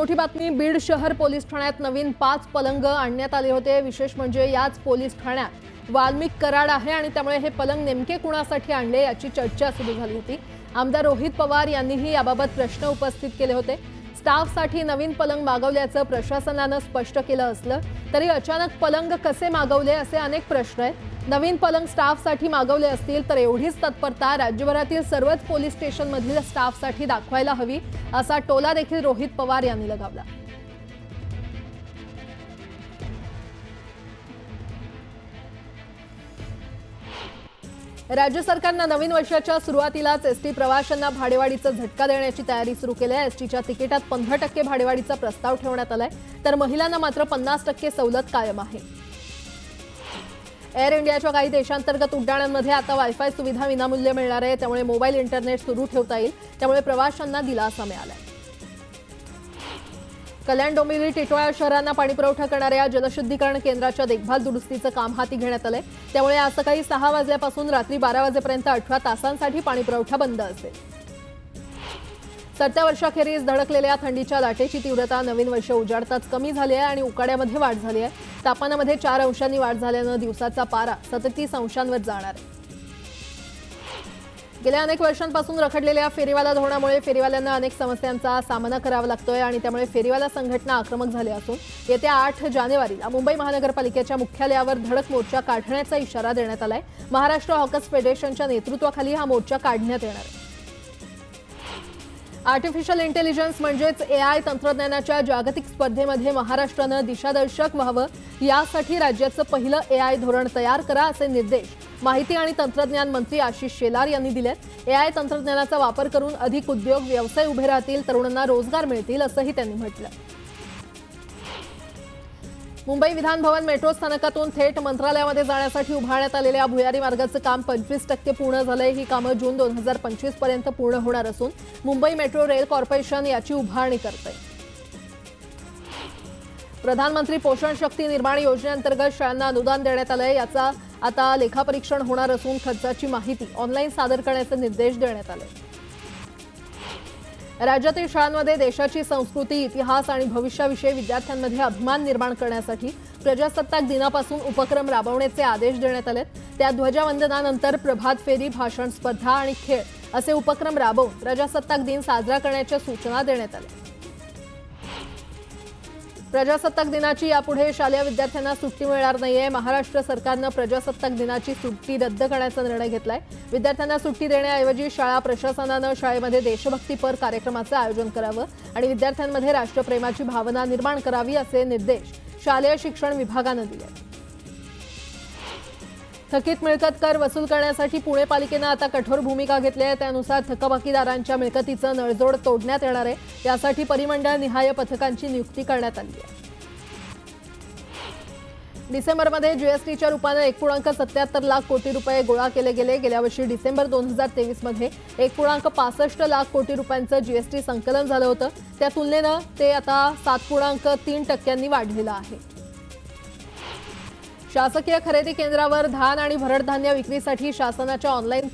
मोठी बातमी, बीड शहर पोलीस ठाण्यात नवीन 5 पलंग आणण्यात आले होते। विशेष म्हणजे याच पोलीस ठाण्यात वाल्मिक कराड आहे आणि त्यामुळे हे पलंग नेमके कुणासाठी आणले याची चर्चा सुरू झाली होती। आमदार रोहित पवार यांनीही याबाबत प्रश्न उपस्थित केले होते। स्टाफसाठी नवीन पलंग मागवल्याचं प्रशासनाने स्पष्ट केलं असलं तरी अचानक पलंग कसे मागवले असे अनेक प्रश्न आहेत। नवीन पलंग स्टाफसाठी मागवले असतील तर एवढीच तत्परता राज्यभरातील सर्वच पोलीस स्टेशनमधील स्टाफसाठी दाखवायला हवी असा टोला देखील रोहित पवार यांनी लगावला। राज्य सरकारने नवीन वर्षाच्या सुरुवातीलाच एसटी प्रवाशांना भाडेवाढीचा झटका देण्याची तयारी सुरू केली आहे। एसटीच्या तिकिटात 15% भाडेवाढीचा प्रस्ताव ठेवण्यात आलाय, तर महिलांना मात्र 50% सवलत कायम आहे। एअर इंडियाच्या काही देशांतर्गत उड्डाणांमध्ये आता वायफाय सुविधा विनामूल्य मिळणार आहे, त्यामुळे मोबाईल इंटरनेट सुरू ठेवता येईल, त्यामुळे प्रवाशांना दिलासा मिळाला। कल्याण डोंबिवली टिटवाळा शहरांना पाणीपुरवठा करणाऱ्या जलशुद्धीकरण केंद्राच्या देखभाल दुरुस्तीचं काम हाती घेण्यात आलंय, त्यामुळे आज सकाळी 6 वाजल्यापासून रात्री 12 वाजेपर्यंत 18 तासांसाठी पाणीपुरवठा बंद असेल। सरत्या वर्षाखेरीज धडकलेल्या थंडीच्या लाटेची तीव्रता नवीन वर्ष उजाडताच कमी झाली आहे आणि उकाड्यामध्ये वाढ झाली आहे। तापमानामध्ये 4 अंशांनी वाढ झाल्याने दिवसाचा पारा 37 अंशांवर जाणार आहे। गेल्या अनेक वर्षांपासून रखडलेल्या फेरीवाला धोरणामुळे फेरीवाल्यांना अनेक समस्यांचा सामना करावा लागतोय आणि त्यामुळे फेरीवाला संघटना आक्रमक झाली असून येत्या 8 जानेवारीला मुंबई महानगरपालिकेच्या मुख्यालयावर धडक मोर्चा काढण्याचा इशारा देण्यात आलाय। महाराष्ट्र हॉकर्स फेडरेशनच्या नेतृत्वाखाली हा मोर्चा काढण्यात येणार आहे। आर्टिफिशियल इंटेलिजन्स म्हणजेच एआय तंत्रज्ञानाच्या जागतिक स्पर्धेमध्ये महाराष्ट्राने दिशादर्शक व्हावं यासाठी राज्याचं पहिलं एआय धोरण तयार करा असे निर्देश माहिती आणि तंत्रज्ञान मंत्री आशिष शेलार यांनी दिलेत। एआय तंत्रज्ञानाचा वापर करून अधिक उद्योग व्यवसाय उभे राहतील, तरुणांना रोजगार मिळतील असंही त्यांनी म्हटलं। मुंबई विधान भवन मेट्रो स्थानकातून थेट मंत्रालयामध्ये जाण्यासाठी उभारण्यात आलेल्या भुयारी मार्गाचं काम 25% पूर्ण झालंय। ही कामं जून 2025 पर्यंत पूर्ण होणार असून मुंबई मेट्रो रेल कॉर्पोरेशन याची उभारणी करते। प्रधानमंत्री पोषण शक्ती निर्माण योजनेअंतर्गत शाळांना अनुदान देण्यात आलंय, याचा आता लेखापरीक्षण होणार असून खर्चाची माहिती ऑनलाईन सादर करण्याचे निर्देश देण्यात आले। राज्यातील शाळांमध्ये देशाची संस्कृती, इतिहास आणि भविष्याविषयी विद्यार्थ्यांमध्ये अभिमान निर्माण करण्यासाठी प्रजासत्ताक दिनापासून उपक्रम राबवण्याचे आदेश देण्यात आले। त्या ध्वजवंदनानंतर प्रभात फेरी, भाषण स्पर्धा आणि खेळ असे उपक्रम राबवून प्रजासत्ताक दिन साजरा करण्याच्या सूचना देण्यात आल्या। प्रजासत्ताक दिनाची यापुढे शालेय विद्यार्थ्यांना सुट्टी मिळणार नाहीये। महाराष्ट्र सरकारने प्रजासत्ताक दिनाची सुट्टी रद्द करण्याचा निर्णय घेतलाय। विद्यार्थ्यांना सुट्टी देण्याऐवजी शाळा प्रशासनाने शाळेमध्ये देशभक्तीपर कार्यक्रमाचे आयोजन करावे आणि विद्यार्थ्यांमध्ये राष्ट्रप्रेमाची भावना निर्माण करावी असे निर्देश शालेय शिक्षण विभागाने दिले। थकीत मिळकत कर वसूल करण्यासाठी पुणे पालिकेने आता कठोर भूमिका घेतली आहे। त्यानुसार थकबाकीदारांच्या मिळकतीचं नळजोड तोडण्यात येणार आहे। यासाठी परिमंडळ निहाय पथकांची नियुक्ती करण्यात आली आहे। डिसेंबरमध्ये जीएसटीच्या रूपाने 1.77 लाख कोटी रुपये गोळा केले गेले। गेल्या वर्षी डिसेंबर 2023 मध्ये 1.65 लाख कोटी रुपयांचं जीएसटी संकलन झालं होतं। त्या तुलनेने ते आता 7.3% वाढलेलं आहे। शासकीय खरेदी केंद्रावर धान आणि भरड धान्य विक्रीसाठी शासनाच्या ऑनलाईन